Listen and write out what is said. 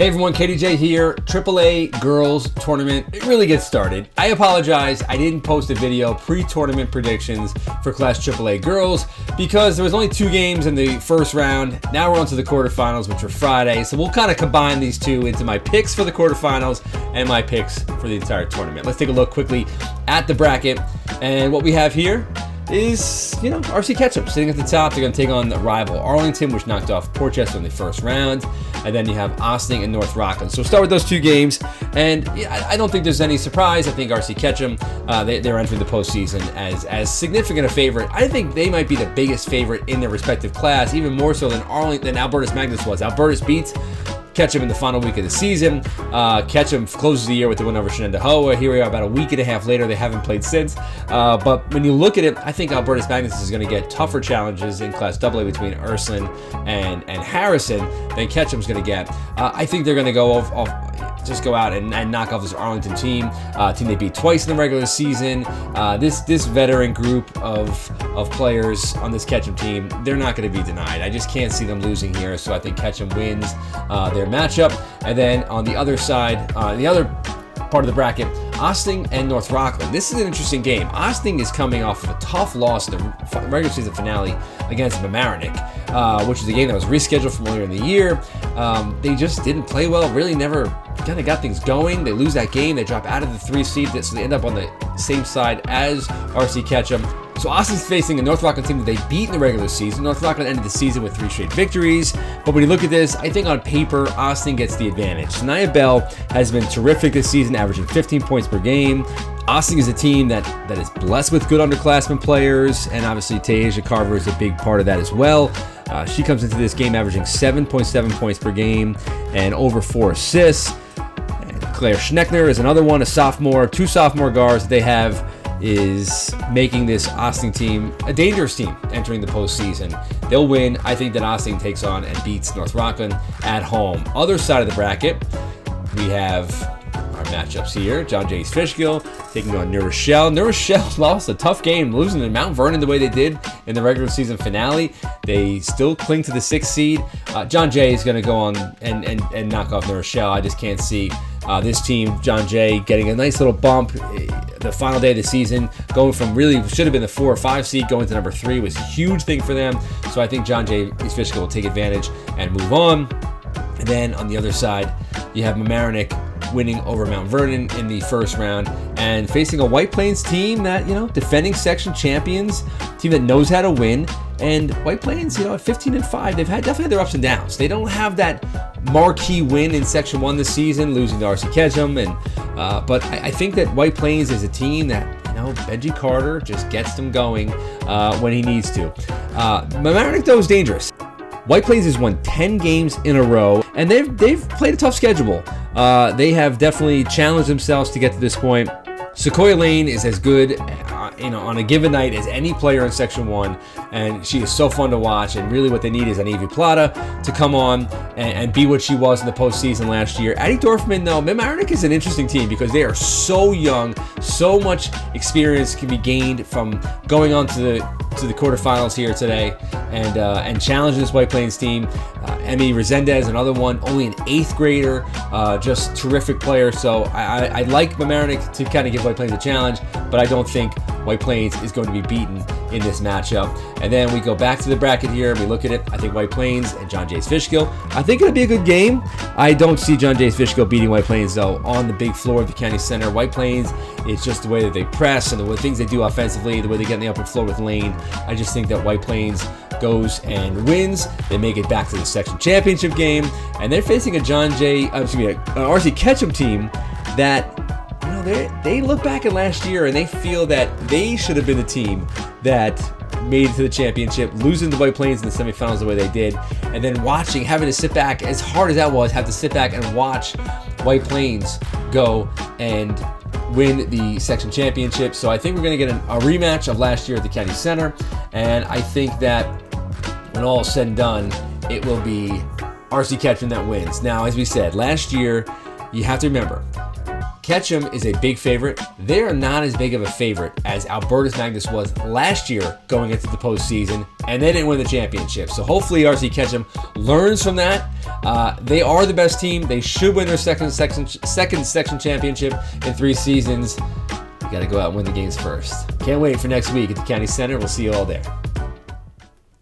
Hey everyone, KDJ here. AAA Girls Tournament, it really gets started. I apologize, I didn't post a video pre-tournament predictions for Class AAA Girls because there was only 2 games in the first round. Now we're on to the quarterfinals, which are Friday. So we'll kind of combine these two into my picks for the quarterfinals and my picks for the entire tournament. Let's take a look quickly at the bracket. And what we have here is, RC Ketchup sitting at the top. They're going to take on the rival Arlington, which knocked off Portchester in the first round. And then you have Ossining and North Rockland. So we'll start with those 2 games. And I don't think there's any surprise. I think RC Ketchum, they're entering the postseason as significant a favorite. I think they might be the biggest favorite in their respective class, even more so than Albertus Magnus was. Albertus beats Ketchum in the final week of the season. Ketchum closes the year with the win over Shenandoah. Here we are about a week and a half later. They haven't played since. But when you look at it, I think Albertus Magnus is going to get tougher challenges in Class AA between Ursuline and Harrison than Ketchum's going to get. I think they're going to go just go out and knock off this Arlington team they beat twice in the regular season. This veteran group of players on this Ketchum team, they're not going to be denied. I just can't see them losing here, so I think Ketchum wins their matchup. And then on the other side, the other part of the bracket, Ossining and North Rockland. This is an interesting game. Ossining is coming off of a tough loss in the regular season finale against Mamaroneck, which is a game that was rescheduled from earlier in the year. They just didn't play well, really never kind of got things going. They lose that game. They drop out of the 3 seed, so they end up on the same side as RC Ketchum. So Austin's facing a North Rockland team that they beat in the regular season. North Rockland ended the season with 3 straight victories. But when you look at this, I think on paper, Austin gets the advantage. Sanaya Bell has been terrific this season, averaging 15 points per game. Austin is a team that is blessed with good underclassmen players, and obviously Tasia Carver is a big part of that as well. She comes into this game averaging 7.7 points per game and over 4 assists. And Claire Schneckner is another one, a sophomore. 2 sophomore guards they have is making this Ossining team a dangerous team entering the postseason. They'll win. I think that Ossining takes on and beats North Rockland at home. Other side of the bracket, we have our matchups here. John Jay's Fishkill taking on New Rochelle. New Rochelle lost a tough game, losing to Mount Vernon the way they did in the regular season finale. They still cling to the 6th seed. John Jay is going to go on and knock off New Rochelle. I just can't see this team, John Jay, getting a nice little bump. The final day of the season, going from really should have been the 4 or 5 seed, going to number 3 was a huge thing for them. So I think John Jay Fishkill will take advantage and move on. And then on the other side, you have Mamaroneck winning over Mount Vernon in the first round and facing a White Plains team that, defending section champions, team that knows how to win. And White Plains, at 15-5, they've definitely had their ups and downs. They don't have that marquee win in Section 1 this season, losing to RC Ketchum. But I think that White Plains is a team that, Benji Carter just gets them going when he needs to. Mamaroneck, though, is dangerous. White Plains has won 10 games in a row, and they've played a tough schedule. They have definitely challenged themselves to get to this point. Sequoia Lane is as good on a given night as any player in Section 1, and she is so fun to watch, and really what they need is an Evie Plata to come on and be what she was in the postseason last year. Addie Dorfman, though, Mamaroneck is an interesting team because they are so young, so much experience can be gained from going on to the quarterfinals here today and challenging this White Plains team. Emmy Resendez, another one, only an 8th grader, just terrific player. So I like Mamaroneck to kind of give White Plains a challenge, but I don't think White Plains is going to be beaten in this matchup. And then we go back to the bracket here and we look at it. I think White Plains and John Jay's Fishkill. I think it'll be a good game. I don't see John Jay's Fishkill beating White Plains, though, on the big floor of the county center. White Plains, it's just the way that they press and the things they do offensively, the way they get in the upper floor with Lane. I just think that White Plains goes and wins. They make it back to the section championship game, and they're facing an RC Ketchum team that, they look back at last year and they feel that they should have been the team that made it to the championship, losing to White Plains in the semifinals the way they did, and then having to sit back, as hard as that was, have to sit back and watch White Plains go and win the section championship. So I think we're going to get a rematch of last year at the county center, and I think that when all is said and done, it will be RC Ketchum that wins. Now, as we said, last year, you have to remember, Ketchum is a big favorite. They are not as big of a favorite as Albertus Magnus was last year going into the postseason, and they didn't win the championship. So hopefully RC Ketchum learns from that. They are the best team. They should win their second section championship in 3 seasons. You got to go out and win the games first. Can't wait for next week at the County Center. We'll see you all there.